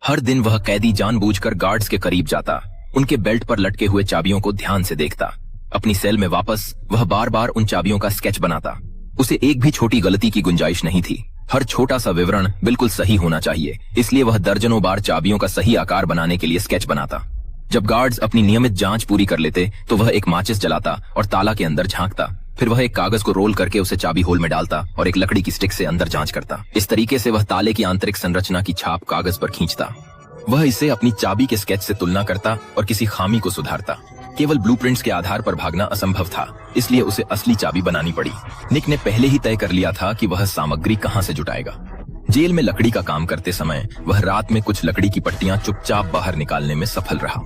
हर दिन वह कैदी जानबूझकर गार्ड्स के करीब जाता, उनके बेल्ट पर लटके हुए चाबियों को ध्यान से देखता। अपनी सेल में वापस वह बार बार उन चाबियों का स्केच बनाता। उसे एक भी छोटी गलती की गुंजाइश नहीं थी। हर छोटा सा विवरण बिल्कुल सही होना चाहिए, इसलिए वह दर्जनों बार चाबियों का सही आकार बनाने के लिए स्केच बनाता। जब गार्ड्स अपनी नियमित जांच पूरी कर लेते तो वह एक माचिस जलाता और ताला के अंदर झांकता। फिर वह एक कागज को रोल करके उसे चाबी होल में डालता और एक लकड़ी की स्टिक से अंदर जांच करता। इस तरीके से वह ताले की आंतरिक संरचना की छाप कागज पर खींचता। वह इसे अपनी चाबी के स्केच से तुलना करता और किसी खामी को सुधारता। केवल ब्लूप्रिंट्स के आधार पर भागना असंभव था, इसलिए उसे असली चाबी बनानी पड़ी। निक ने पहले ही तय कर लिया था कि वह सामग्री कहां से जुटाएगा। जेल में लकड़ी का काम करते समय वह रात में कुछ लकड़ी की पट्टियां चुपचाप बाहर निकालने में सफल रहा।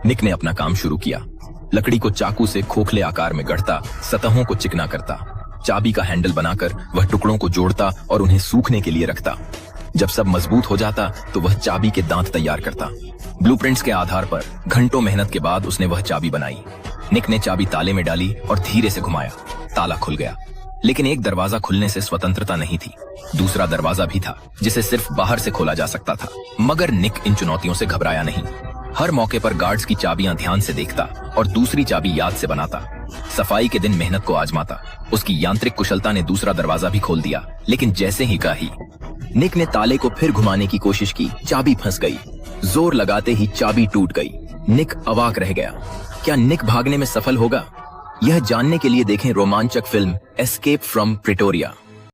निक ने अपना काम शुरू किया। लकड़ी को चाकू से खोखले आकार में गढ़ता, सतहों को चिकना करता। चाबी का हैंडल बनाकर वह टुकड़ों को जोड़ता और उन्हें सूखने के लिए रखता। जब सब मजबूत हो जाता तो वह चाबी के दांत तैयार करता। ब्लूप्रिंट्स के आधार पर घंटों मेहनत के बाद उसने वह चाबी बनाई। निक ने चाबी ताले में डाली और धीरे से घुमाया। ताला खुल गया, लेकिन एक दरवाजा खुलने से स्वतंत्रता नहीं थी। दूसरा दरवाजा भी था जिसे सिर्फ बाहर से खोला जा सकता था। मगर निक इन चुनौतियों से घबराया नहीं। हर मौके पर गार्ड्स की चाबियां ध्यान से देखता और दूसरी चाबी याद से बनाता। सफाई के दिन मेहनत को आजमाता। उसकी यांत्रिक कुशलता ने दूसरा दरवाजा भी खोल दिया, लेकिन जैसे ही कहा निक ने ताले को फिर घुमाने की कोशिश की, चाबी फंस गई। जोर लगाते ही चाबी टूट गई। निक अवाक रह गया। क्या निक भागने में सफल होगा? यह जानने के लिए देखें रोमांचक फिल्म एस्केप फ्रॉम प्रिटोरिया।